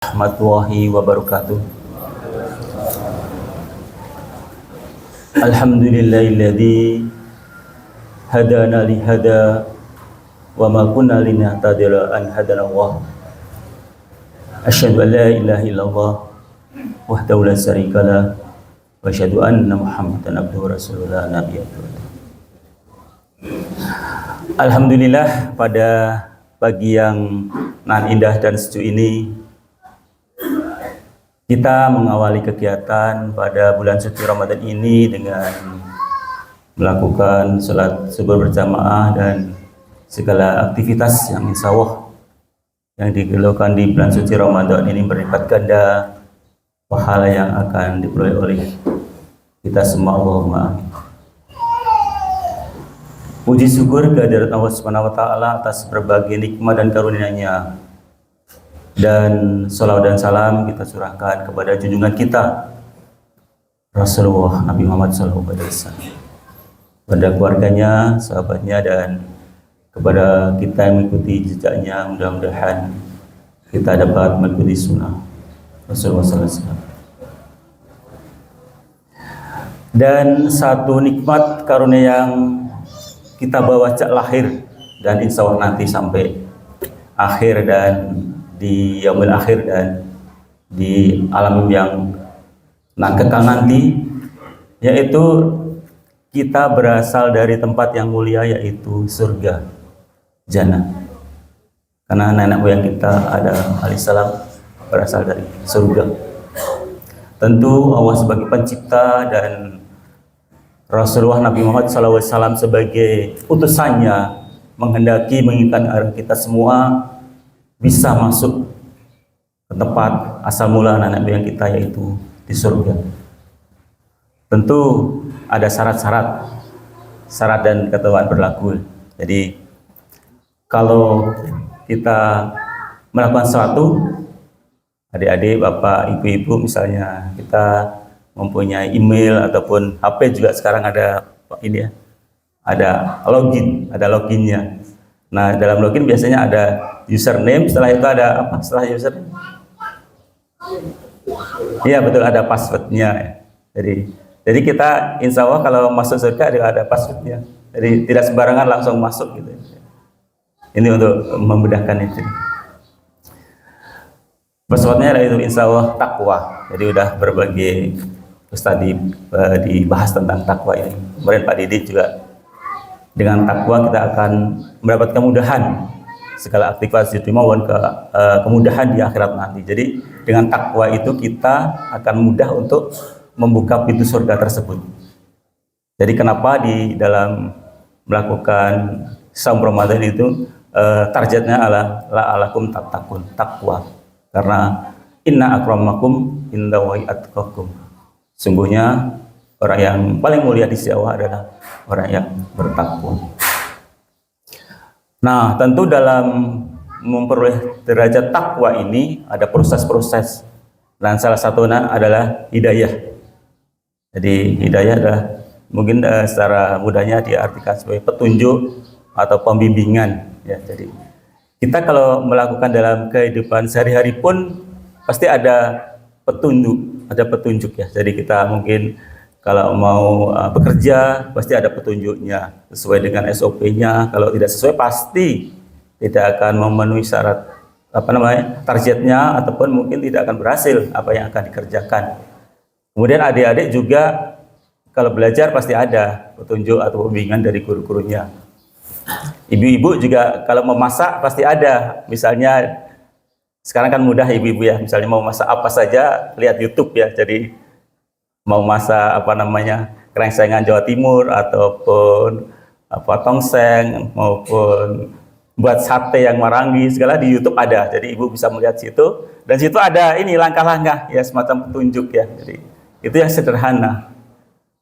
Warahmatullahi wabarakatuh. Alhamdulillahilladzi hadana li hada wa ma kunna linahtadiya an hadana Allah. Asyhadu an la ilaha illallah wahdahu la syarika lah wa asyhadu anna Muhammadan abduhu wa rasuluhu la nabiyya ba'dahu. Alhamdulillah, pada pagi yang nan indah dan sejuk ini kita mengawali kegiatan pada bulan suci Ramadan ini dengan melakukan salat subuh berjamaah dan segala aktivitas yang insya Allah yang dilakukan di bulan suci Ramadan ini berlipat ganda pahala yang akan diperoleh oleh kita semua. Allahumma amin. Puji syukur kehadirat Allah Subhanahu wa taala atas berbagai nikmat dan karunia-Nya. Dan salawat dan salam kita surahkan kepada junjungan kita Rasulullah Nabi Muhammad SAW, kepada keluarganya, sahabatnya, dan kepada kita yang mengikuti jejaknya. Mudah-mudahan kita dapat mengikuti sunnah Rasulullah SAW. Dan satu nikmat karunia yang kita bawa sejak lahir dan insya Allah nanti sampai akhir dan di yaumil akhir dan di alam yang kekal nanti, yaitu kita berasal dari tempat yang mulia, yaitu surga jannah. Karena nenek moyang kita Adam alaihissalam berasal dari surga. Tentu Allah sebagai pencipta dan Rasulullah Nabi Muhammad SAW sebagai utusannya menghendaki menginginkan agar kita semua bisa masuk ke tempat asal mula nenek moyang kita, yaitu di surga. Tentu ada syarat dan ketentuan berlaku. Jadi kalau kita melakukan sesuatu, adik-adik, bapak, ibu-ibu, misalnya kita mempunyai email ataupun HP juga sekarang ada ini ya, ada loginnya. Nah, dalam login biasanya ada username, setelah itu ada apa? Setelah username? Iya betul, ada passwordnya. Jadi kita insya Allah kalau masuk surga ada passwordnya. Jadi tidak sembarangan langsung masuk gitu. Ini untuk memudahkan itu. Passwordnya itu insya Allah takwa. Jadi udah berbagai Ustaz dibahas tentang takwa ini. Kemudian Pak Didi juga, dengan takwa kita akan mendapat kemudahan segala aktivitas itu maupun kemudahan di akhirat nanti. Jadi dengan takwa itu kita akan mudah untuk membuka pintu surga tersebut. Jadi kenapa di dalam melakukan saum Ramadan itu targetnya adalah la'alakum tattaqun, takwa. Karena inna akramakum indallahi atqakum. Sungguhnya orang yang paling mulia di sisi Allah adalah orang yang bertakwa. Nah, tentu dalam memperoleh derajat takwa ini ada proses-proses, dan salah satunya adalah hidayah. Jadi hidayah adalah mungkin secara mudahnya diartikan sebagai petunjuk atau pembimbingan. Ya, jadi kita kalau melakukan dalam kehidupan sehari-hari pun pasti ada petunjuk ya. Jadi kita mungkin kalau mau bekerja pasti ada petunjuknya sesuai dengan SOP-nya. Kalau tidak sesuai pasti tidak akan memenuhi syarat targetnya, ataupun mungkin tidak akan berhasil apa yang akan dikerjakan. Kemudian adik-adik juga kalau belajar pasti ada petunjuk atau pembimbingan dari guru-gurunya. Ibu-ibu juga kalau memasak pasti ada. Misalnya sekarang kan mudah ibu-ibu ya, misalnya mau masak apa saja lihat YouTube ya. Jadi mau masak krengsengan Jawa Timur ataupun tongseng maupun buat sate yang Marangi, segala di YouTube ada. Jadi ibu bisa melihat situ, dan situ ada ini langkah-langkah ya, semacam petunjuk ya. Jadi itu yang sederhana.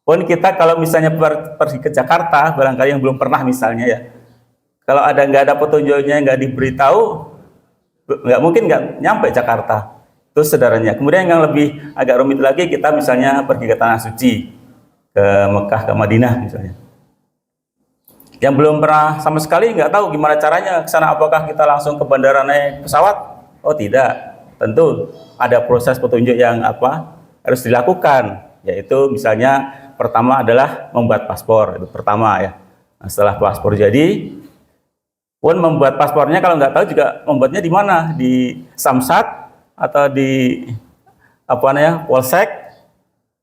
Pun kita kalau misalnya pergi ke Jakarta, barangkali yang belum pernah misalnya ya, kalau nggak ada petunjuknya, nggak diberitahu, nggak mungkin nggak nyampe Jakarta. Itu sederhananya. Kemudian yang lebih agak rumit lagi, kita misalnya pergi ke Tanah Suci, ke Mekah, ke Madinah misalnya. Yang belum pernah sama sekali nggak tahu gimana caranya ke sana. Apakah kita langsung ke bandara naik pesawat? Oh tidak. tentu ada proses petunjuk yang harus dilakukan, yaitu misalnya pertama adalah membuat paspor, itu pertama ya. Nah, setelah paspor jadi, pun membuat paspornya kalau nggak tahu juga membuatnya di mana, di Samsat atau di Polsek.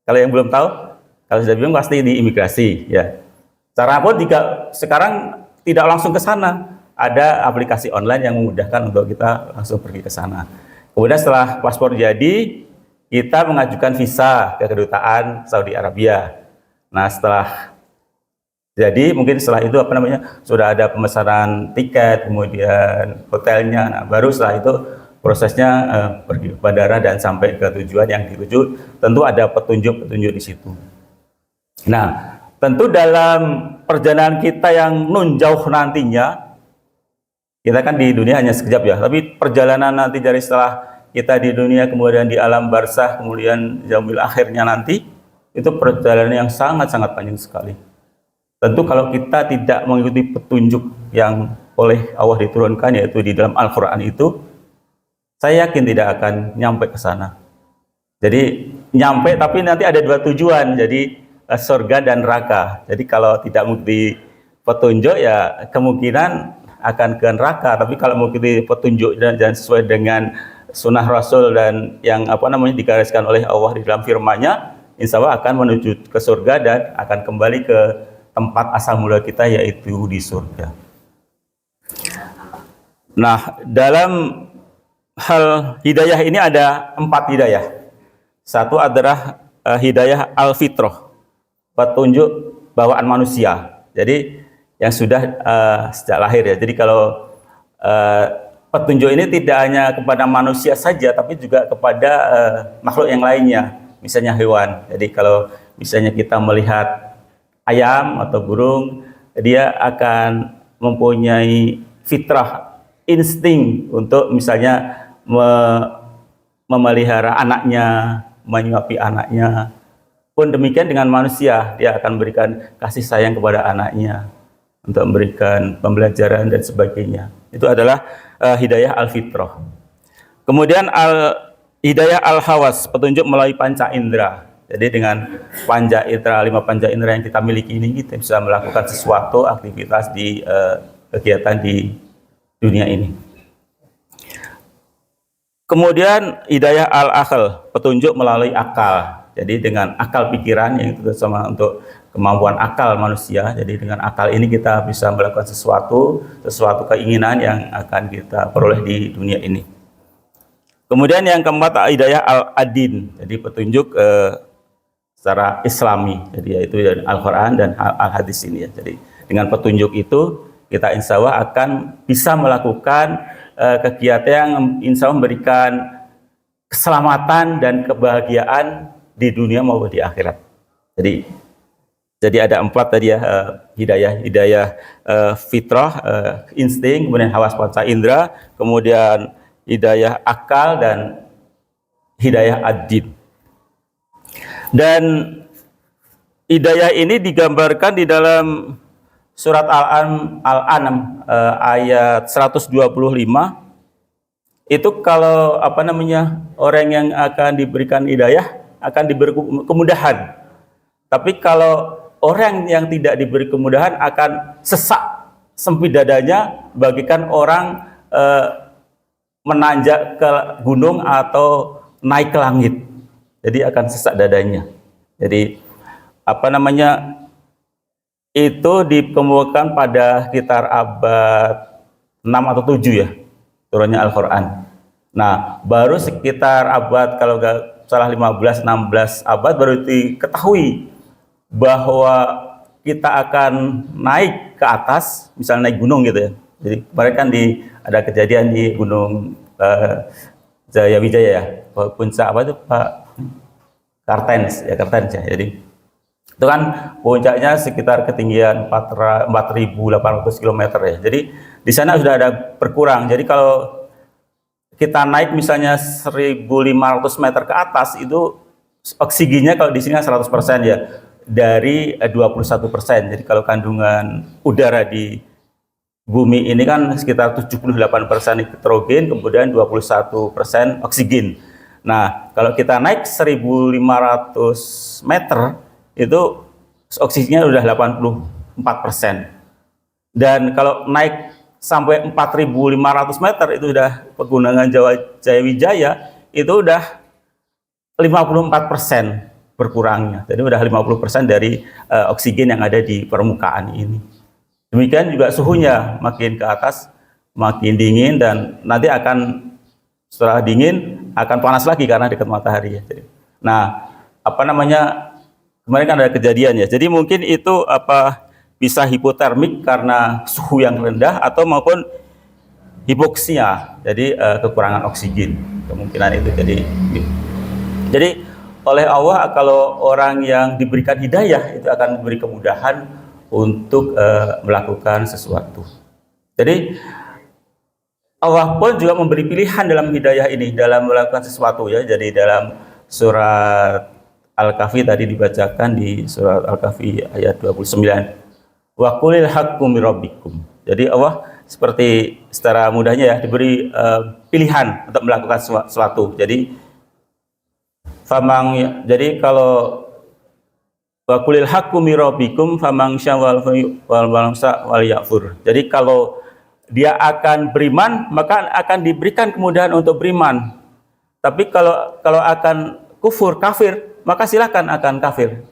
Kalau yang belum tahu, kalau sudah bingung pasti di imigrasi ya. Cara pun juga sekarang tidak langsung ke sana, ada aplikasi online yang memudahkan untuk kita langsung pergi ke sana. Kemudian setelah paspor jadi, kita mengajukan visa ke kedutaan Saudi Arabia. Nah, setelah jadi mungkin setelah itu sudah ada pemesanan tiket, kemudian hotelnya. Nah, baru setelah itu prosesnya pergi ke bandara dan sampai ke tujuan yang dituju. Tentu ada petunjuk-petunjuk di situ. Nah, tentu dalam perjalanan kita yang nun jauh nantinya, kita kan di dunia hanya sekejap ya, tapi perjalanan nanti dari setelah kita di dunia, kemudian di alam barzah, kemudian yaumil akhirnya nanti, itu perjalanan yang sangat-sangat panjang sekali. Tentu kalau kita tidak mengikuti petunjuk yang oleh Allah diturunkan, yaitu di dalam Al-Quran itu, saya yakin tidak akan nyampe ke sana. Jadi nyampe, tapi nanti ada dua tujuan, jadi surga dan neraka. Jadi kalau tidak mengikuti petunjuk ya kemungkinan akan ke neraka, tapi kalau mengikuti petunjuk dan sesuai dengan sunnah Rasul dan yang digariskan oleh Allah di dalam firman-Nya, insya Allah akan menuju ke surga dan akan kembali ke tempat asal mula kita, yaitu di surga. Nah, dalam hal hidayah ini ada 4 hidayah. Satu adalah hidayah al-fitrah, petunjuk bawaan manusia. Jadi yang sudah sejak lahir ya. Jadi kalau petunjuk ini tidak hanya kepada manusia saja, tapi juga kepada makhluk yang lainnya, misalnya hewan. Jadi kalau misalnya kita melihat ayam atau burung, dia akan mempunyai fitrah, insting untuk misalnya memelihara anaknya, menyuapi anaknya. Pun demikian dengan manusia, dia akan memberikan kasih sayang kepada anaknya, untuk memberikan pembelajaran dan sebagainya. Itu adalah hidayah al-fitrah. Kemudian hidayah al-hawas, petunjuk melalui panca indera. Jadi dengan panca indera, 5 panca indera yang kita miliki ini, kita bisa melakukan sesuatu aktivitas di kegiatan di dunia ini. Kemudian hidayah al-akal, petunjuk melalui akal. Jadi dengan akal pikiran, yang itu sama untuk kemampuan akal manusia. Jadi dengan akal ini kita bisa melakukan sesuatu keinginan yang akan kita peroleh di dunia ini. Kemudian yang keempat, hidayah al-adin, jadi petunjuk secara Islami, jadi yaitu dari Al-Quran dan Al-Hadis ini ya. Jadi dengan petunjuk itu kita insya Allah akan bisa melakukan kegiatan yang insya Allah memberikan keselamatan dan kebahagiaan di dunia maupun di akhirat. Jadi ada 4 tadi ya, hidayah fitrah, insting, kemudian hawas panca indera, kemudian hidayah akal dan hidayah ad-din. Dan hidayah ini digambarkan di dalam surat Al-An'am ayat 125. Itu kalau orang yang akan diberikan hidayah akan diberi kemudahan. Tapi kalau orang yang tidak diberi kemudahan akan sesak, sempit dadanya bagaikan orang menanjak ke gunung atau naik ke langit. Jadi akan sesak dadanya. Jadi itu dikemukakan pada sekitar abad 6 atau 7 ya, turunnya Al-Quran. Nah, baru sekitar abad, kalau nggak salah 15-16 abad, baru diketahui bahwa kita akan naik ke atas, misalnya naik gunung gitu ya. Jadi kemarin kan ada kejadian di Gunung Jayawijaya ya, puncak Pak Kartens ya. Jadi itu kan puncaknya sekitar ketinggian 4.800 km ya. Jadi di sana sudah ada berkurang. Jadi kalau kita naik misalnya 1.500 meter ke atas, itu oksigennya kalau di sini 100% ya, dari 21%. Jadi kalau kandungan udara di bumi ini kan sekitar 78% nitrogen, kemudian 21% oksigen. Nah, kalau kita naik 1.500 meter, itu oksigennya udah 84%. Dan kalau naik sampai 4.500 meter, itu udah pegunungan Jayawijaya, itu udah 54% berkurangnya. Jadi udah 50% dari oksigen yang ada di permukaan ini. Demikian juga suhunya makin ke atas makin dingin, dan nanti akan setelah dingin akan panas lagi karena dekat matahari ya. Nah, kemarin kan ada kejadian ya. Jadi mungkin itu bisa hipotermik karena suhu yang rendah, atau maupun hipoksia, jadi kekurangan oksigen, kemungkinan itu. Jadi oleh Allah, kalau orang yang diberikan hidayah itu akan diberi kemudahan untuk melakukan sesuatu. Jadi Allah pun juga memberi pilihan dalam hidayah ini, dalam melakukan sesuatu ya. Jadi dalam surat Al-Kahfi tadi dibacakan, di surat Al-Kahfi ayat 29, wa qulil haqqu mir rabbikum. Jadi Allah seperti secara mudahnya ya diberi pilihan untuk melakukan sesuatu. Jadi kalau wa qulil haqqu mir rabbikum faman syawal wal yakfur. Jadi kalau dia akan beriman, maka akan diberikan kemudahan untuk beriman. Tapi kalau akan kafir, maka silakan akan kafir.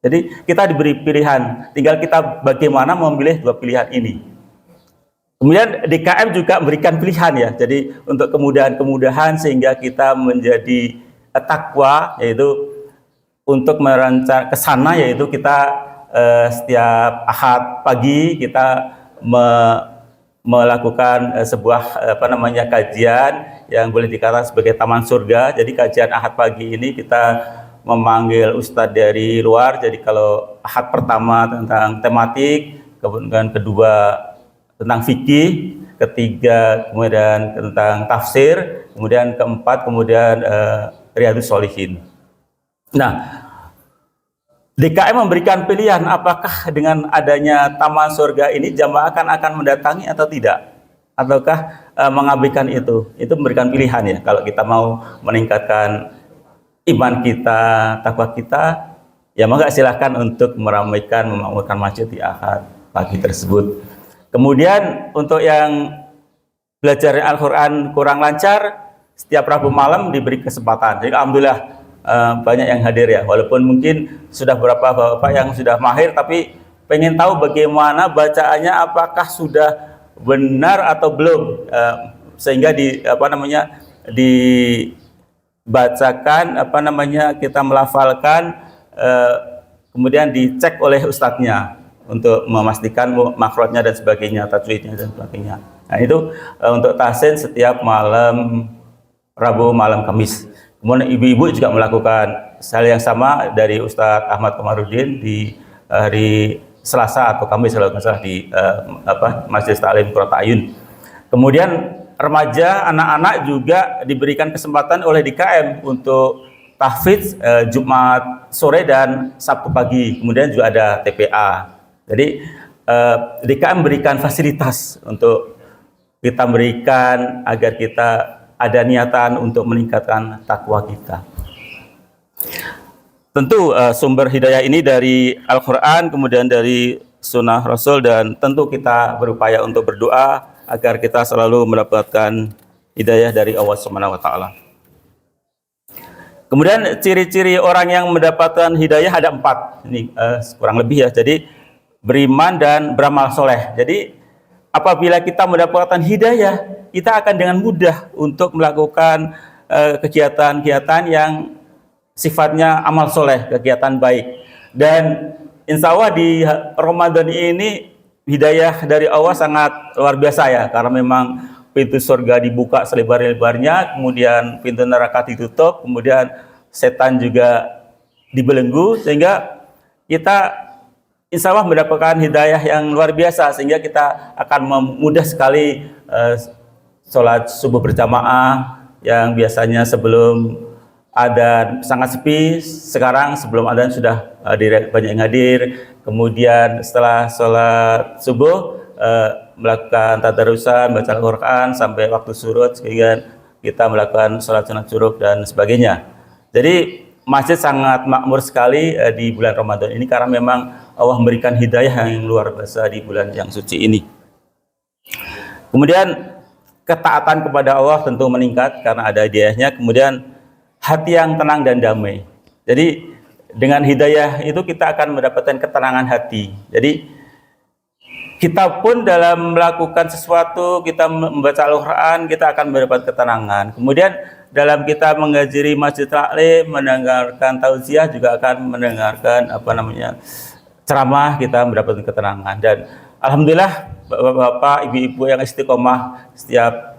Jadi kita diberi pilihan, tinggal kita bagaimana memilih dua pilihan ini. Kemudian DKM juga memberikan pilihan ya. Jadi untuk kemudahan sehingga kita menjadi takwa, yaitu untuk merancang ke sana, yaitu kita setiap Ahad pagi kita melakukan sebuah kajian yang boleh dikatakan sebagai taman surga. Jadi kajian Ahad pagi ini kita memanggil ustadz dari luar. Jadi kalau Ahad pertama tentang tematik, kemudian kedua tentang fikih, ketiga kemudian tentang tafsir, kemudian keempat Riyadhus Shalihin. Nah, DKM memberikan pilihan apakah dengan adanya taman surga ini jamaah akan mendatangi atau tidak, ataukah mengabaikan itu. Itu memberikan pilihan ya. Kalau kita mau meningkatkan iman kita, takwa kita, ya maka silahkan untuk memakmurkan masjid di Ahad pagi tersebut. Kemudian untuk yang belajar Al-Quran kurang lancar, setiap Rabu malam diberi kesempatan. Jadi alhamdulillah banyak yang hadir ya, walaupun mungkin sudah beberapa bapak yang sudah mahir, tapi pengen tahu bagaimana bacaannya, apakah sudah benar atau belum, sehingga dibacakan kita melafalkan, kemudian dicek oleh ustadznya untuk memastikan makhrajnya dan sebagainya, tajwidnya dan sebagainya. Nah itu untuk tahsin setiap malam Rabu, malam Kamis. Kemudian ibu-ibu juga melakukan hal yang sama dari Ustadz Ahmad Komarudin di hari Selasa atau Kamis kalau nggak salah di Masjid Ta'lim Qurratayun. Kemudian remaja, anak-anak juga diberikan kesempatan oleh DKM untuk tahfidz Jumat sore dan Sabtu pagi. Kemudian juga ada TPA. Jadi DKM memberikan fasilitas untuk kita berikan agar kita ada niatan untuk meningkatkan takwa kita. Tentu sumber hidayah ini dari Al-Quran, kemudian dari Sunnah Rasul, dan tentu kita berupaya untuk berdoa agar kita selalu mendapatkan hidayah dari Allah Subhanahu wa Ta'ala. Kemudian ciri-ciri orang yang mendapatkan hidayah ada 4, ini kurang lebih ya. Jadi beriman dan beramal soleh. Jadi apabila kita mendapatkan hidayah, kita akan dengan mudah untuk melakukan kegiatan-kegiatan yang sifatnya amal soleh, kegiatan baik. Dan insya Allah di Ramadan ini hidayah dari Allah sangat luar biasa ya, karena memang pintu surga dibuka selebar-lebarnya, kemudian pintu neraka ditutup, kemudian setan juga dibelenggu, sehingga kita insya Allah mendapatkan hidayah yang luar biasa, sehingga kita akan mudah sekali sholat subuh berjamaah yang biasanya sebelum adzan sangat sepi, sekarang sebelum adzan sudah banyak yang hadir. Kemudian setelah sholat subuh melakukan tadarusan, baca Al-Quran sampai waktu surut, sehingga kita melakukan sholat sunat syuruk dan sebagainya. Jadi masjid sangat makmur sekali di bulan Ramadan ini karena memang Allah memberikan hidayah yang luar biasa di bulan yang suci ini. Kemudian ketaatan kepada Allah tentu meningkat karena ada hidayahnya. Kemudian hati yang tenang dan damai. Jadi dengan hidayah itu kita akan mendapatkan ketenangan hati. Jadi kita pun dalam melakukan sesuatu, kita membaca Al-Quran, kita akan mendapat ketenangan. Kemudian dalam kita menghadiri masjid taklim, mendengarkan tausiah, juga akan mendengarkan ceramah, kita mendapatkan ketenangan. Dan alhamdulillah bapak-bapak, ibu-ibu yang istiqomah setiap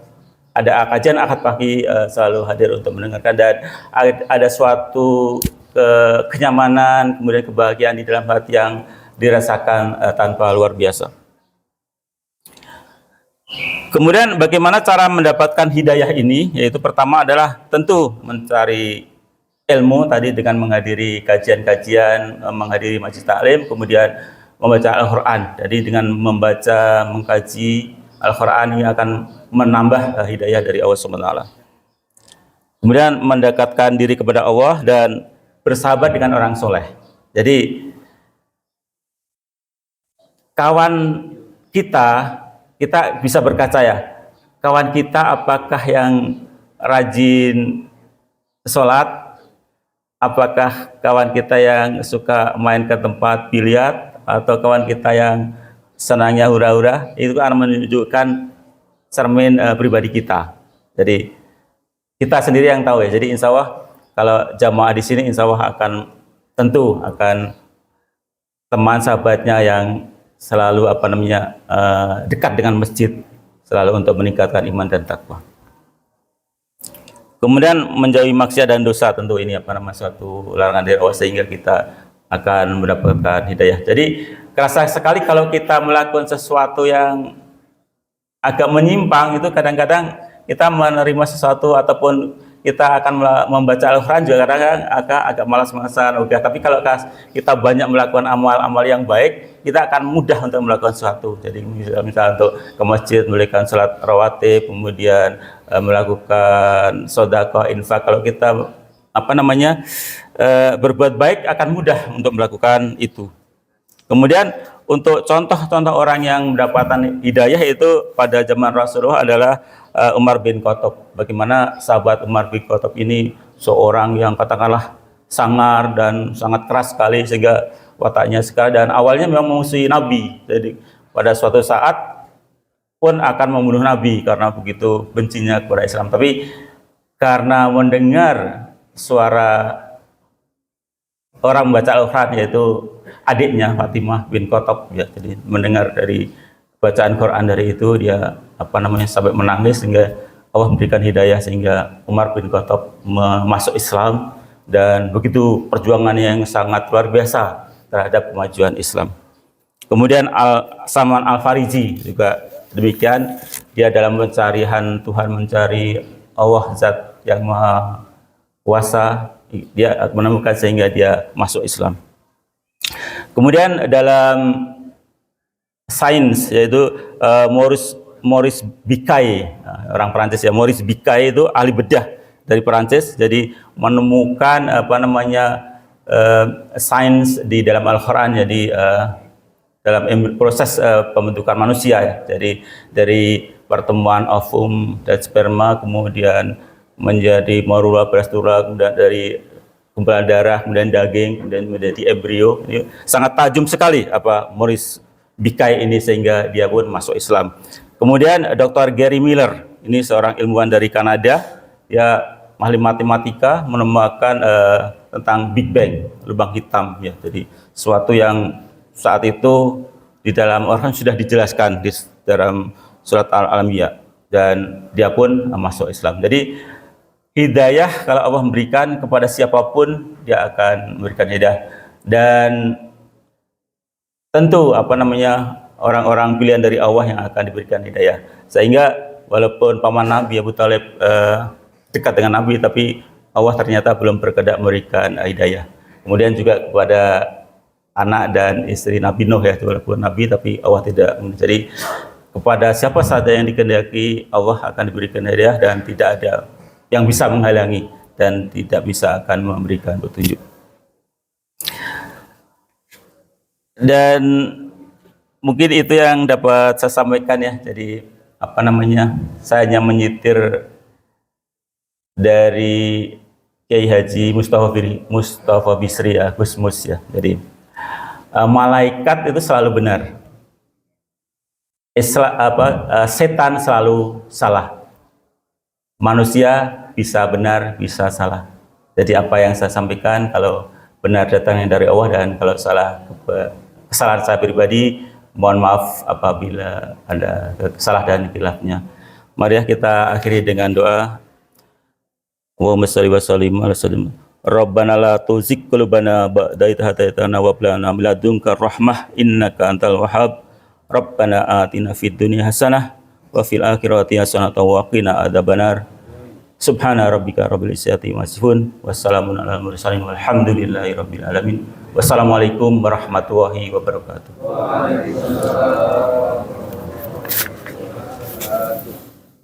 ada kajian akad pagi selalu hadir untuk mendengarkan, dan ada suatu kenyamanan, kemudian kebahagiaan di dalam hati yang dirasakan tanpa luar biasa. Kemudian bagaimana cara mendapatkan hidayah ini? Yaitu pertama adalah tentu mencari ilmu tadi dengan menghadiri kajian-kajian, menghadiri majlis taklim, kemudian membaca Al-Quran. Jadi dengan membaca, mengkaji Al-Quran ini akan menambah hidayah dari Allah SWT. Kemudian mendekatkan diri kepada Allah dan bersahabat dengan orang soleh. Jadi kawan kita bisa berkaca ya, kawan kita apakah yang rajin sholat, apakah kawan kita yang suka main ke tempat biliar, atau kawan kita yang senangnya hura-hura. Itu akan menunjukkan cermin pribadi kita. Jadi kita sendiri yang tahu ya. Jadi insya Allah kalau jamaah di sini insya Allah tentu akan teman sahabatnya yang selalu dekat dengan masjid, selalu untuk meningkatkan iman dan takwa. Kemudian menjauhi maksiat dan dosa, tentu ini suatu larangan dari Allah, sehingga kita akan mendapatkan hidayah. Jadi kerasa sekali kalau kita melakukan sesuatu yang agak menyimpang, itu kadang-kadang kita menerima sesuatu ataupun kita akan membaca Al-Quran juga kadang-kadang agak malas-malasan. Tapi kalau kita banyak melakukan amal-amal yang baik, kita akan mudah untuk melakukan sesuatu. Jadi misalnya untuk ke masjid, melakukan sholat rawatib, kemudian melakukan sedekah, infak. Kalau kita berbuat baik, akan mudah untuk melakukan itu. Kemudian untuk contoh-contoh orang yang mendapatkan hidayah itu pada zaman Rasulullah adalah Umar bin Khattab. Bagaimana sahabat Umar bin Khattab ini seorang yang katakanlah sangar dan sangat keras sekali, sehingga wataknya sekali, dan awalnya memang memusuhi Nabi. Jadi pada suatu saat pun akan membunuh Nabi karena begitu bencinya kepada Islam. Tapi karena mendengar suara orang membaca Al-Quran, yaitu adiknya Fatimah bin Khattab ya, jadi mendengar dari bacaan Quran dari itu, dia sampai menangis, sehingga Allah memberikan hidayah sehingga Umar bin Khattab masuk Islam, dan begitu perjuangan yang sangat luar biasa terhadap kemajuan Islam. Kemudian Salman Al-Farisi juga demikian, dia dalam pencarian Tuhan, mencari Allah zat yang maha kuasa, dia menemukan sehingga dia masuk Islam. Kemudian dalam sains, yaitu Maurice Bucaille, orang Perancis ya, Maurice Bucaille itu ahli bedah dari Perancis, jadi menemukan sains di dalam Al-Quran, jadi dalam proses pembentukan manusia ya. Jadi dari pertemuan ovum dan sperma, kemudian menjadi morula, brastula, kemudian dari gumpalan darah, kemudian daging, kemudian menjadi embrio. Ini sangat tajam sekali Maurice Bucaille ini, sehingga dia pun masuk Islam. Kemudian Dr. Gary Miller, ini seorang ilmuwan dari Kanada, dia ahli matematika, menemukan tentang Big Bang, lubang hitam ya. Jadi sesuatu yang saat itu di dalam Al-Quran sudah dijelaskan di dalam surat Al-Anbiya, dan dia pun masuk Islam. Jadi hidayah kalau Allah memberikan kepada siapapun, dia akan memberikan hidayah. Dan tentu orang-orang pilihan dari Allah yang akan diberikan hidayah. Sehingga walaupun paman Nabi Abu Thalib dekat dengan Nabi, tapi Allah ternyata belum berkehendak memberikan hidayah. Kemudian juga kepada anak dan istri Nabi Nuh ya, walaupun Nabi tapi Allah tidak. Jadi kepada siapa saja yang dikehendaki Allah akan diberikan hidayah dan tidak ada yang bisa menghalangi dan tidak bisa akan memberikan petunjuk. Dan mungkin itu yang dapat saya sampaikan ya. Jadi saya hanya menyitir dari Kiai Haji Mustafa Bisri ya, Gusmus ya. Jadi malaikat itu selalu benar. Setan selalu salah. Manusia bisa benar, bisa salah. Jadi apa yang saya sampaikan kalau benar datangnya dari Allah dan kalau salah kesalahan saya pribadi, mohon maaf apabila ada kesalahan dan khilafnya. Mari kita akhiri dengan doa. Allahumma shalli wa sallim ala sayyidina Rabbana la tuzigh qulubana ba'da idh hadaytana wa hab lana min ladunka rahmah innaka antal wahhab. Rabbana atina fid dunya hasanah wa fil akhirati hasanah wa qina adzabannar. Subhana rabbika rabbil izzati amma yasifun. Wassalamun alal mursalin walhamdulillahi rabbil alamin. Wassalamualaikum warahmatullahi wabarakatuh. Waalaikumsalam.